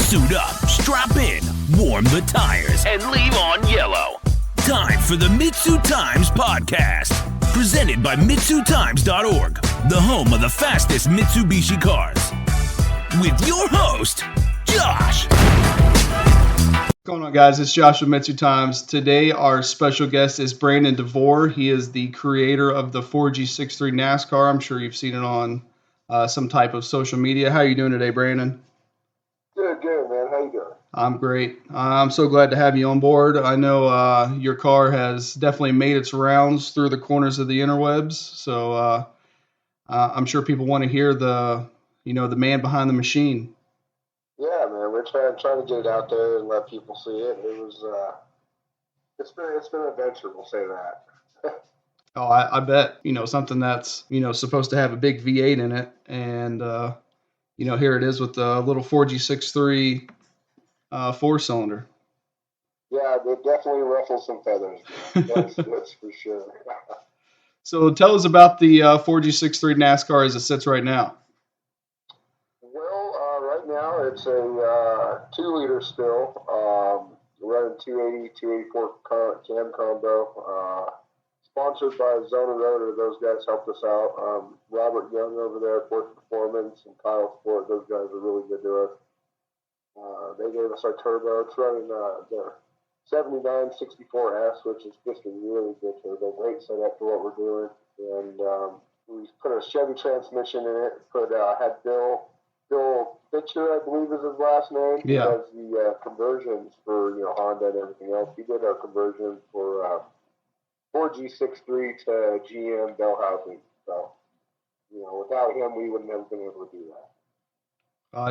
Suit up, strap in, warm the tires, and leave on yellow. Time for the MitsuTimes podcast. Presented by MitsuTimes.org, the home of the fastest Mitsubishi cars. With your host, Josh. What's going on, guys? It's Josh with MitsuTimes. Today, our special guest is Brandon DeVore. He is the creator of the 4G63 Nascar. I'm sure you've seen it on some type of social media. How are you doing today, Brandon? Good, man. How you doing? I'm great. I'm so glad to have you on board. I know your car has definitely made its rounds through the corners of the interwebs, so I'm sure people want to hear the man behind the machine. Yeah, man. We're trying to get it out there and let people see it. It was it's been an adventure. We'll say that. Oh, I bet. Something that's supposed to have a big V8 in it, and here it is with the little 4G63 4-cylinder. Yeah, it definitely ruffles some feathers. That's for sure. So tell us about the 4G63 Nascar as it sits right now. Well, right now it's a 2-liter still. Running 280, 284 cam combo. Sponsored by Zona Rotor. Those guys helped us out. Robert Young over there at Force Performance and Kyle Sport. Those guys are really good to us. They gave us our turbo. It's running the 7964S, which is just a really good turbo. Great setup for what we're doing. And we put a Chevy transmission in it. Had Bill Fitcher, I believe is his last name. Yeah. He does the conversions for Honda and everything else. He did our conversion for 4G63 to GM bell housing. So, without him, we wouldn't have been able to do that.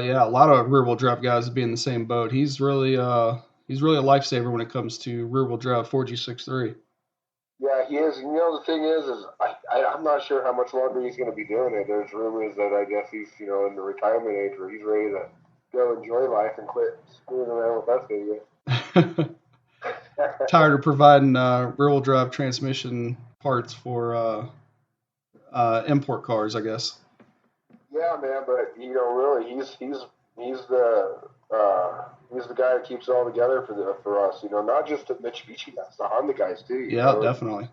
Yeah, a lot of rear-wheel drive guys would be in the same boat. He's really a lifesaver when it comes to rear-wheel drive 4G63. Yeah, he is. The thing is I'm not sure how much longer he's going to be doing it. There's rumors that I guess he's, in the retirement age where he's ready to go enjoy life and quit screwing around with us idiots. Tired of providing rear-wheel drive transmission parts for import cars, I guess. Yeah, man, but really, he's the guy that keeps it all together for us. Not just the Mitsubishi guys, the Honda guys too. Yeah, definitely.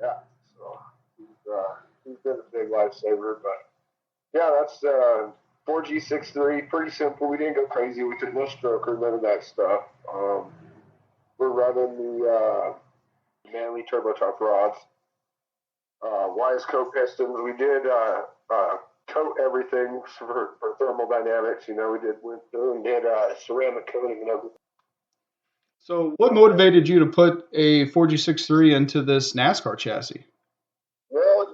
Yeah, so he's been a big lifesaver. But yeah, that's 4G63. Pretty simple. We didn't go crazy with it. No stroker, none of that stuff. We're running the Manly turbotop rods. Wiseco pistons. We did coat everything for thermal dynamics. We went through and did ceramic coating and everything. So what motivated you to put a 4G63 into this NASCAR chassis? Well,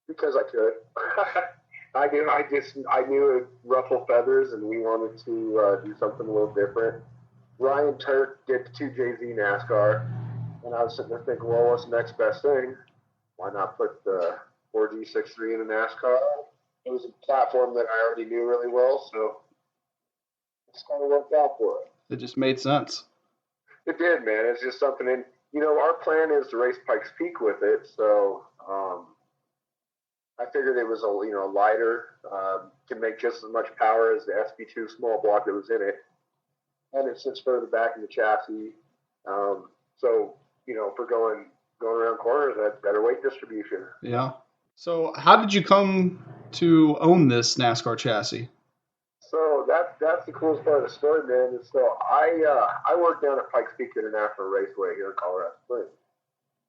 because I could. I knew it'd ruffle feathers, and we wanted to do something a little different. Ryan Turk did the 2JZ NASCAR, and I was sitting there thinking, well, what's the next best thing? Why not put the 4G63 in a NASCAR? It was a platform that I already knew really well, so it's kind of worked out for us. It just made sense. It did, man. It's just something our plan is to race Pikes Peak with it, so I figured it was a lighter, can make just as much power as the SB2 small block that was in it, and it sits further back in the chassis. So for going around corners, that's better weight distribution. Yeah. So how did you come to own this NASCAR chassis? So that's the coolest part of the story, man. And so I work down at Pikes Peak International Raceway here in Colorado Springs.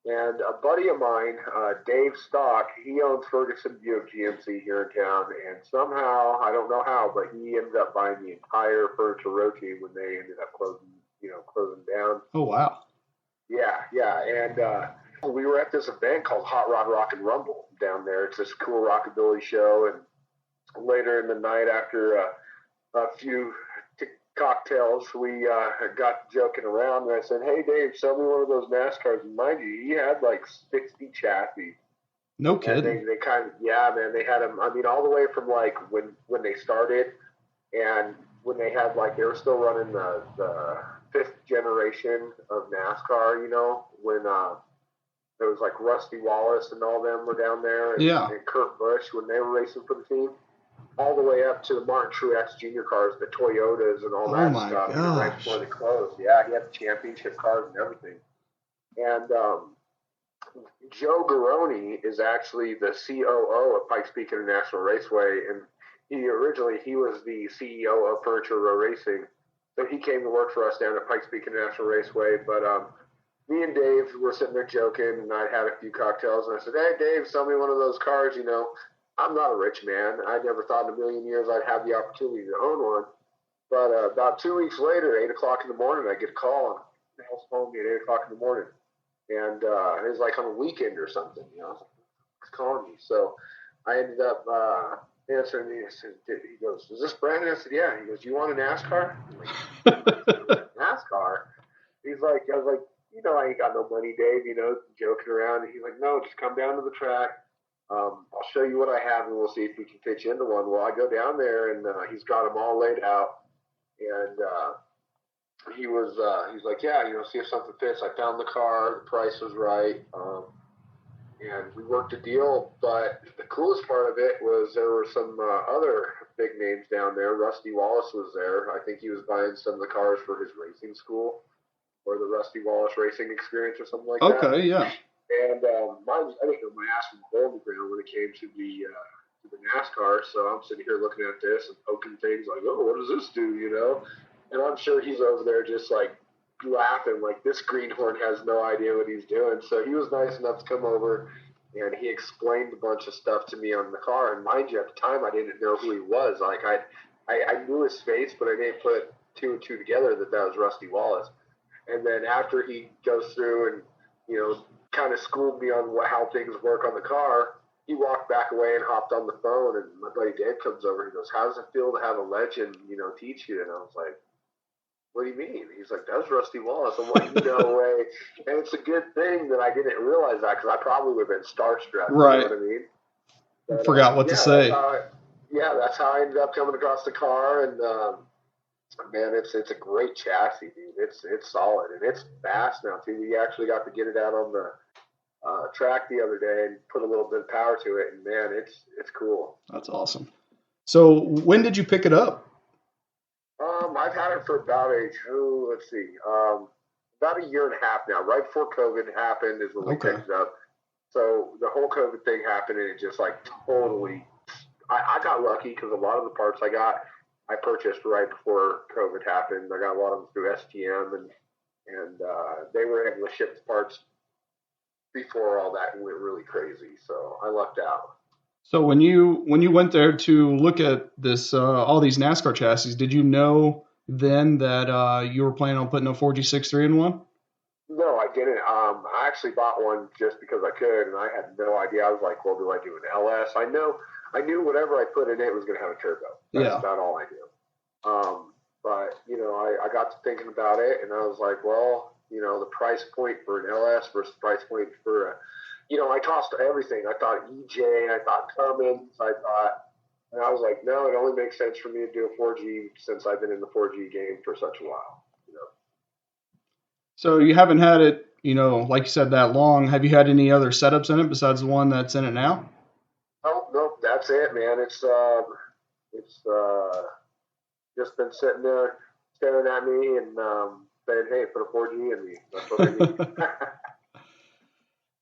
And a buddy of mine, Dave Stock, he owns Ferguson Buick GMC here in town. And somehow, I don't know how, but he ended up buying the entire Furniture Row team when they ended up closing down. Oh, wow. Yeah. And we were at this event called Hot Rod Rock and Rumble down there. It's this cool rockabilly show. And later in the night, after a few cocktails, we got joking around, and I said, "Hey, Dave, sell me one of those NASCARs." And mind you, he had like 60 chassis. No kidding. They kind of, yeah, man, they had them. I mean, all the way from like when they started, and when they had they were still running the 5th generation of NASCAR. When there was like Rusty Wallace and all them were down there, and Kurt Busch when they were racing for the team. all the way up to the Martin Truex Jr. cars, the Toyotas and all Oh that my stuff. You know, right before gosh. they closed. Yeah, he had the championship cars and everything. And Joe Garone is actually the COO of Pikes Peak International Raceway, and he was the CEO of Furniture Row Racing. So he came to work for us down at Pikes Peak International Raceway. But me and Dave were sitting there joking, and I'd had a few cocktails, and I said, "Hey, Dave, sell me one of those cars. You know, I'm not a rich man. I never thought in a million years I'd have the opportunity to own one." But about 2 weeks later, 8 o'clock in the morning, I get a call, and the hell's phone me at 8 o'clock in the morning, and it was like on a weekend or something. You know, he's calling me. So I ended up answering. He goes, "Is this Brandon?" I said, "Yeah." He goes, "You want a NASCAR?" I'm like, NASCAR? I was like, you know, I ain't got no money, Dave, you know, joking around. And he's like, "No, just come down to the track. I'll show you what I have, and we'll see if we can fit you into one." Well, I go down there, and he's got them all laid out. And he's like, "Yeah, you know, see if something fits." I found the car, the price was right, and we worked a deal. But the coolest part of it was there were some other big names down there. Rusty Wallace was there. I think he was buying some of the cars for his racing school, or the Rusty Wallace Racing Experience or something like that. Okay, yeah. And I didn't know my ass from a hole in the ground when it came to the NASCAR. So I'm sitting here looking at this and poking things like, "Oh, what does this do?" You know? And I'm sure he's over there just like laughing, like this greenhorn has no idea what he's doing. So he was nice enough to come over, and he explained a bunch of stuff to me on the car. And mind you, at the time, I didn't know who he was. Like I knew his face, but I didn't put two and two together that was Rusty Wallace. And then after he goes through and, you know, kind of schooled me on how things work on the car, he walked back away and hopped on the phone. And my buddy Dave comes over and he goes, "How does it feel to have a legend, you know, teach you?" And I was like, "What do you mean?" He's like, "That's Rusty Wallace." I'm like, "No way." And it's a good thing that I didn't realize that, because I probably would have been starstruck. Right. You know what I mean? But, Forgot what to say. That's how I ended up coming across the car. And man, it's a great chassis, dude. It's solid, and it's fast now too. We actually got to get it out on the track the other day and put a little bit of power to it, and man, it's cool. That's awesome. So when did you pick it up? I've had it for about about a year and a half now. Right before COVID happened is when we picked it up. So the whole COVID thing happened, and it just like totally. I got lucky because a lot of the parts I purchased right before COVID happened. I got a lot of them through STM, and they were able to ship the parts before all that went really crazy. So I lucked out. So when you went there to look at this all these NASCAR chassis, did you know then that you were planning on putting a 4G63 in one? No, I didn't. I actually bought one just because I could, and I had no idea. I was like, "Well, do I do an LS?" I knew whatever I put in it was going to have a turbo. That's about all I knew. But you know, I got to thinking about it, and I was like, well, you know, the price point for an LS versus the price point for a, you know, I tossed everything. I thought EJ, I thought Cummins, and I was like, no, it only makes sense for me to do a 4G since I've been in the 4G game for such a while. You know. So you haven't had it, you know, like you said, that long. Have you had any other setups in it besides the one that's in it now? Oh, nope, that's it, man. It's just been sitting there staring at me and saying, "Hey, put a 4G in me." That's what I need.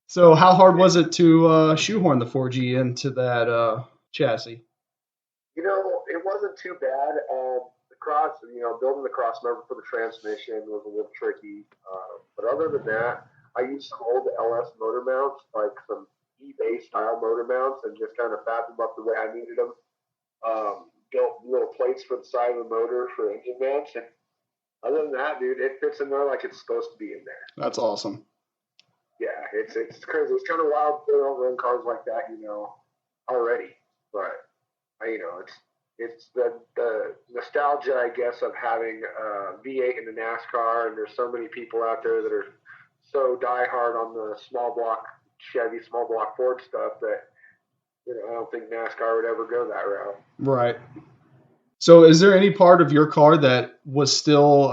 So how hard was it to shoehorn the 4G into that chassis? You know, it wasn't too bad. Building the cross member for the transmission was a little tricky. But other than that, I used some old LS motor mounts, like some eBay style motor mounts, and just kind of fabbed them up the way I needed them. Built little plates for the side of the motor for engine mounts, and other than that, dude, it fits in there like it's supposed to be in there. That's awesome. Yeah, it's crazy. It's kind of wild to run cars like that, you know, already. But it's the nostalgia, I guess, of having V8 in the NASCAR, and there's so many people out there that are so diehard on the small block Chevy, small block Ford stuff that, you know, I don't think NASCAR would ever go that route. Right. So is there any part of your car that was still,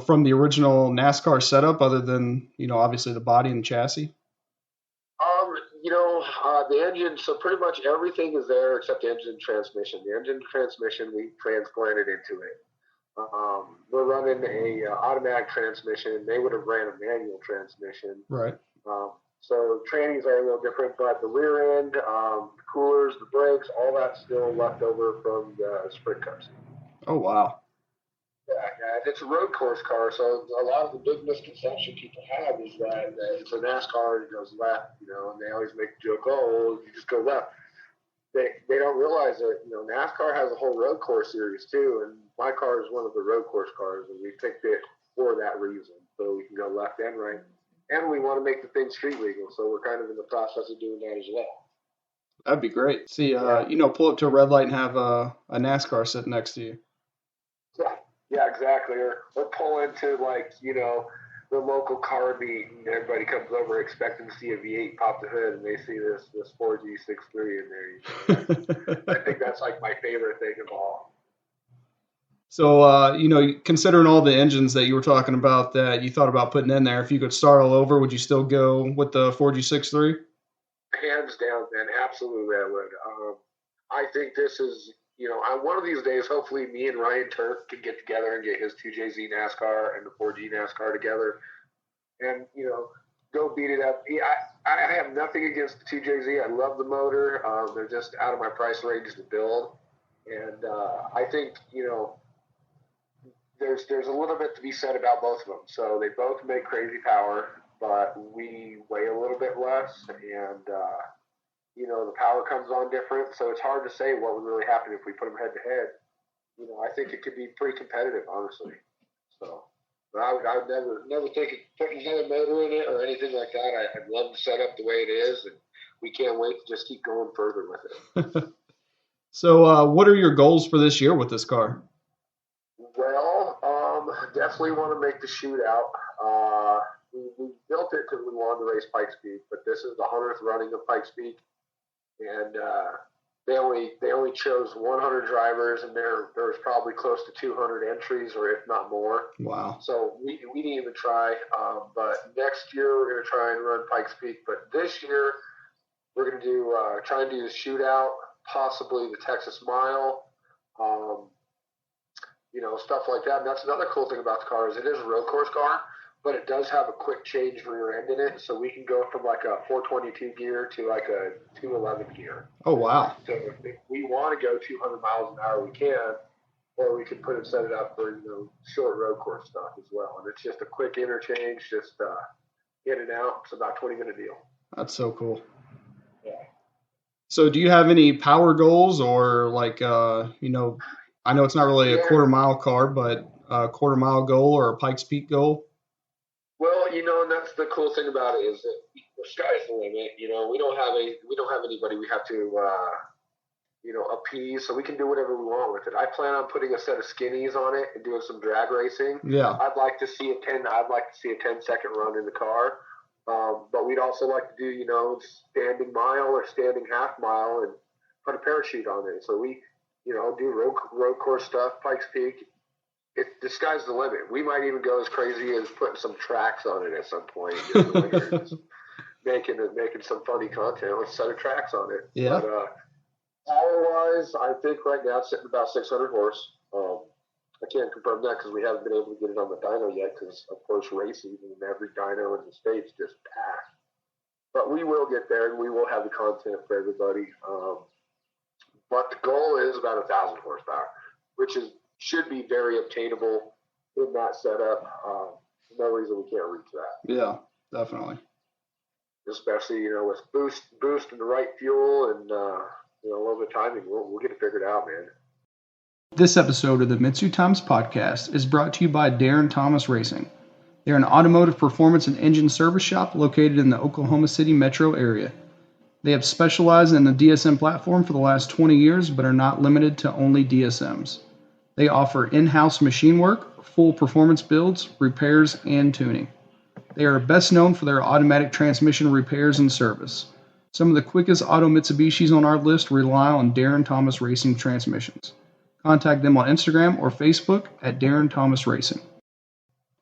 from the original NASCAR setup other than, you know, obviously the body and the chassis? the engine, so pretty much everything is there except the engine and transmission. The engine and transmission, we transplanted into it. We're running a automatic transmission. They would have ran a manual transmission. Right. So trainings are a little different, but the rear end, the coolers, the brakes, all that's still left over from the Sprint Cups. Oh, wow. Yeah, it's a road course car, so a lot of the big misconception people have is that it's a NASCAR and it goes left, and they always make the joke, oh, you just go left. They don't realize that, NASCAR has a whole road course series too, and my car is one of the road course cars, and we picked it for that reason, so we can go left and right. And we want to make the thing street legal, so we're kind of in the process of doing that as well. That'd be great. See, pull up to a red light and have a NASCAR sitting next to you. Yeah, exactly. Or pull into, the local car meet, and everybody comes over expecting to see a V8 pop the hood, and they see this 4G63 in there. I think that's like my favorite thing of all. So, considering all the engines that you were talking about that you thought about putting in there, if you could start all over, would you still go with the 4G63? Hands down, man. Absolutely, I would. I think this is, one of these days, hopefully me and Ryan Turk can get together and get his 2JZ NASCAR and the 4G NASCAR together and, go beat it up. Yeah, I have nothing against the 2JZ. I love the motor. They're just out of my price range to build. And I think, there's a little bit to be said about both of them. So they both make crazy power, but we weigh a little bit less, and the power comes on different. So it's hard to say what would really happen if we put them head to head. I think it could be pretty competitive, honestly. So, but I would never think of putting another motor in it or anything like that. I'd love the setup the way it is, and we can't wait to just keep going further with it. So, what are your goals for this year with this car? Well, definitely want to make the shootout. We built it because we wanted to race Pikes Peak, but this is the 100th running of Pikes Peak, and they only chose 100 drivers, and there was probably close to 200 entries, or if not more. Wow! So we didn't even try. But next year we're going to try and run Pikes Peak. But this year we're going to do try and do the shootout, possibly the Texas Mile. Stuff like that. And that's another cool thing about the car is it is a road course car, but it does have a quick change rear end in it, so we can go from like a 422 gear to like a 211 gear. Oh, wow. So if we want to go 200 miles an hour, we can, or we can set it up for, short road course stuff as well. And it's just a quick interchange, just in and out. It's about a 20-minute deal. That's so cool. Yeah. So do you have any power goals or I know it's not really a quarter mile car, but a quarter mile goal or a Pikes Peak goal? Well, and that's the cool thing about it is that the sky's the limit. We don't have anybody we have to appease, so we can do whatever we want with it. I plan on putting a set of skinnies on it and doing some drag racing. Yeah. I'd like to see a 10-second run in the car. But we'd also like to do, standing mile or standing half mile and put a parachute on it. So we, do road course stuff, Pikes Peak. The sky's the limit. We might even go as crazy as putting some tracks on it at some point. Making some funny content with a set of tracks on it. Yeah. But power-wise, I think right now it's sitting about 600 horse. I can't confirm that because we haven't been able to get it on the dyno yet because, of course, racing and every dyno in the States just passed. But we will get there, and we will have the content for everybody. But the goal is about 1,000 horsepower, which should be very obtainable in that setup. No reason we can't reach that. Yeah, definitely. Especially, with boost and the right fuel and, a little bit of timing, we'll get it figured out, man. This episode of the MitsuTimes podcast is brought to you by Darren Thomas Racing. They're an automotive performance and engine service shop located in the Oklahoma City metro area. They have specialized in the DSM platform for the last 20 years, but are not limited to only DSMs. They offer in-house machine work, full performance builds, repairs, and tuning. They are best known for their automatic transmission repairs and service. Some of the quickest auto Mitsubishis on our list rely on Darren Thomas Racing transmissions. Contact them on Instagram or Facebook at Darren Thomas Racing.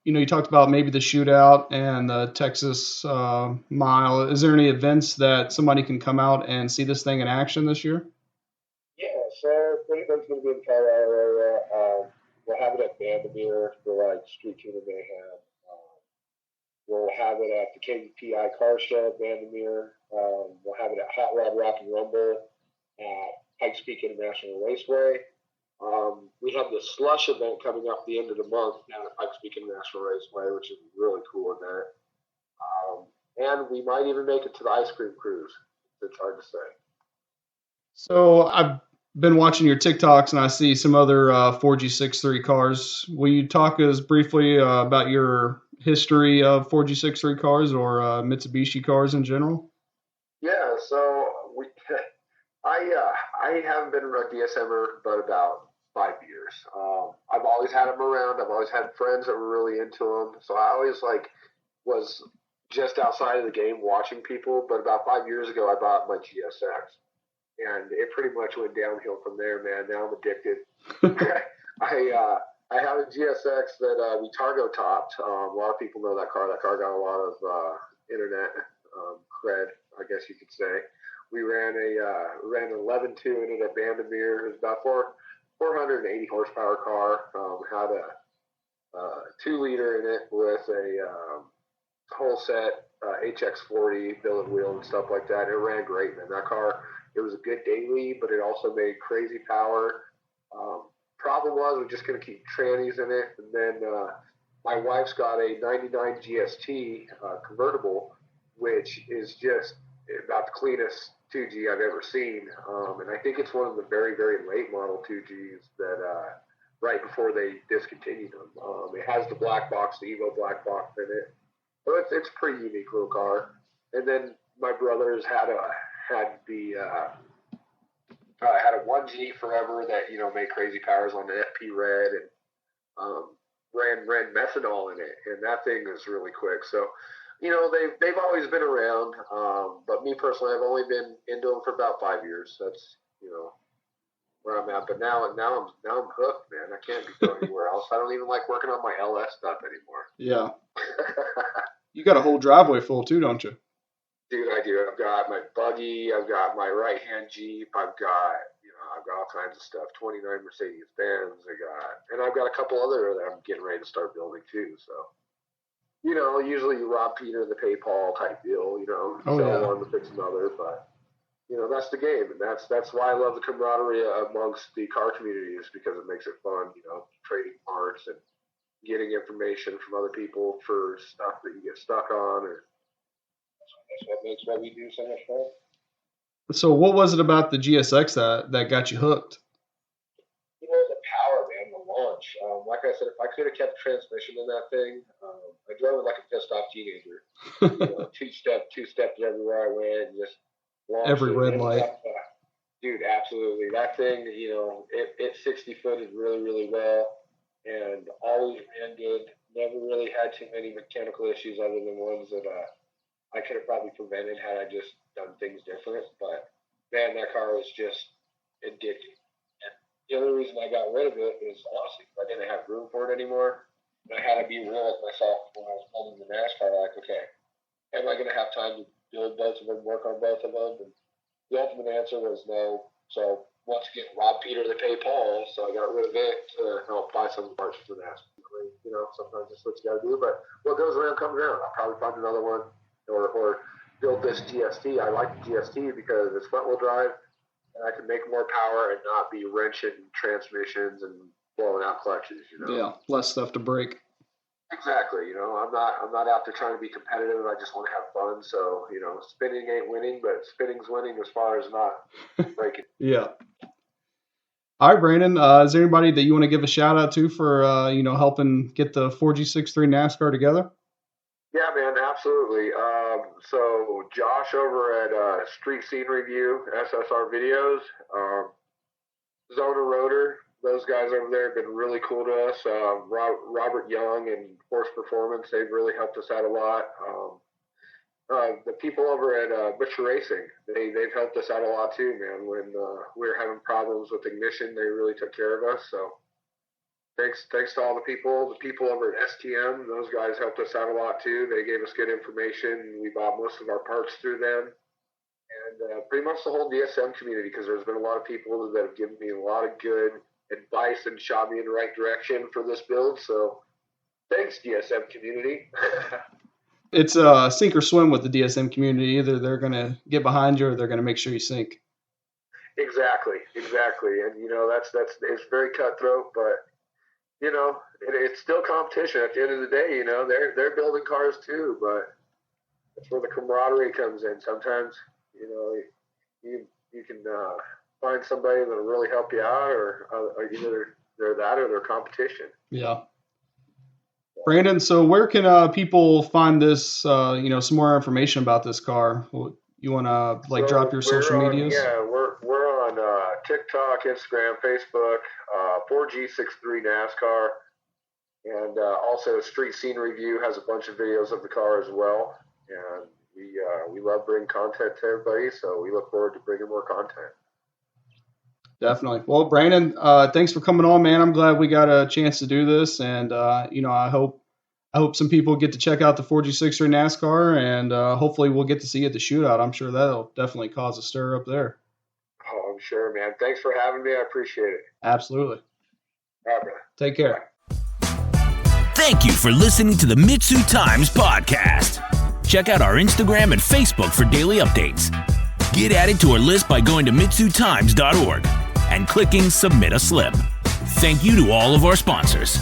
you talked about maybe the shootout and the Texas mile. Is there any events that somebody can come out and see this thing in action this year? Yeah, so if anybody's going to be in the Colorado area, we'll have it at Vandermeer for like Street Tuner Mayhem. We'll have it at the KPI Car Show at Vandermeer. We'll have it at Hot Rod Rock and Rumble at Pikes Peak International Raceway. We have the slush event coming up at the end of the month down at Pikes Peak International Raceway, which is a really cool event. And we might even make it to the ice cream cruise. It's hard to say. So I've been watching your TikToks and I see some other 4G63 cars. Will you talk us briefly about your history of 4G63 cars or Mitsubishi cars in general? Yeah, so I haven't been a DSMer but about 5 years. I've always had them around. I've always had friends that were really into them. So I always was just outside of the game watching people. But about 5 years ago, I bought my GSX. And it pretty much went downhill from there, man. Now I'm addicted. I have a GSX that we Targo topped. A lot of people know that car. That car got a lot of internet cred, I guess you could say. We ran an 11.2 in it at Vandermeer. It was about 480 horsepower car. Had a 2-liter in it with a whole set HX40 billet wheel and stuff like that. It ran great, man. That car. It was a good daily, but it also made crazy power. Problem was, we just couldn't keep trannies in it. And then my wife's got a 99 GST convertible, which is just about the cleanest 2G I've ever seen. And I think it's one of the very, very late model 2Gs that right before they discontinued them. It has the black box, the Evo black box in it. So it's a pretty unique little car. And then my brothers had a 1G forever that made crazy powers on the FP Red and ran methanol in it, and that thing is really quick. So they've always been around, but me personally, I've only been into them for about 5 years. That's where I'm at. But now I'm hooked, man. I can't be going anywhere else. I don't even like working on my LS stuff anymore. Yeah. You got a whole driveway full too, don't you? Dude, I do. I've got my buggy. I've got my right-hand Jeep. I've got all kinds of stuff. 29 Mercedes-Benz. I've got a couple other that I'm getting ready to start building too. So, usually you rob Peter to pay Paul type deal. Sell one to fix another. But that's the game, and that's why I love the camaraderie amongst the car community, is because it makes it fun. Trading parts and getting information from other people for stuff that you get stuck on, or that's what makes what we do so much fun. So what was it about the GSX that got you hooked? The power, man, the launch. Like I said, if I could have kept transmission in that thing, I drove it like a pissed off teenager. Two-step everywhere I went, and just launched every red light. Dude, absolutely. That thing, it 60-footed really, really well, and always ran good. Never really had too many mechanical issues other than ones that I could have probably prevented had I just done things different. But man, that car was just addicting. And the only reason I got rid of it is honestly I didn't have room for it anymore. And I had to be real with myself when I was building the Nascar. Like, okay, am I going to have time to build both of them, work on both of them? And the ultimate answer was no. So once again, rob Peter to pay Paul. So I got rid of it to help buy some parts for the Nascar. Sometimes that's what you got to do. But what goes around comes around. I'll probably find another one. Or build this GST. I like the GST because it's front-wheel drive, and I can make more power and not be wrenching transmissions and blowing out clutches. Yeah, less stuff to break. Exactly. I'm not out there trying to be competitive. I just want to have fun. So spinning ain't winning, but spinning's winning as far as not breaking. Yeah. All right, Brandon. Is there anybody that you want to give a shout out to for helping get the 4G63 NASCAR together? Yeah, man, absolutely. So Josh over at Street Scene Review, SSR Videos, Zona Rotor, those guys over there have been really cool to us. Robert Young and Force Performance, they've really helped us out a lot. The people over at Butcher Racing, they've helped us out a lot too, man. When we were having problems with ignition, they really took care of us. So Thanks to all the people over at STM. Those guys helped us out a lot too. They gave us good information. We bought most of our parts through them, and pretty much the whole DSM community, because there's been a lot of people that have given me a lot of good advice and shot me in the right direction for this build. So thanks, DSM community. It's sink or swim with the DSM community. Either they're going to get behind you or they're going to make sure you sink. Exactly. And it's very cutthroat, but it's still competition at the end of the day. They're building cars too, but that's where the camaraderie comes in. Sometimes you can find somebody that'll really help you out, or either they're that or they're competition. Yeah. Brandon, so where can people find this, some more information about this car? You want to drop your social medias? Yeah, we're on TikTok, Instagram, Facebook, 4G63 NASCAR, and also Street Scene Review has a bunch of videos of the car as well. And we love bringing content to everybody, so we look forward to bringing more content. Definitely. Well, Brandon, thanks for coming on, man. I'm glad we got a chance to do this, and I hope some people get to check out the 4G63 NASCAR, and hopefully we'll get to see you at the shootout. I'm sure that'll definitely cause a stir up there. Oh, I'm sure, man. Thanks for having me. I appreciate it. Absolutely. All right, brother. Take care. Thank you for listening to the MitsuTimes podcast. Check out our Instagram and Facebook for daily updates. Get added to our list by going to MitsuTimes.org and clicking Submit a Slip. Thank you to all of our sponsors.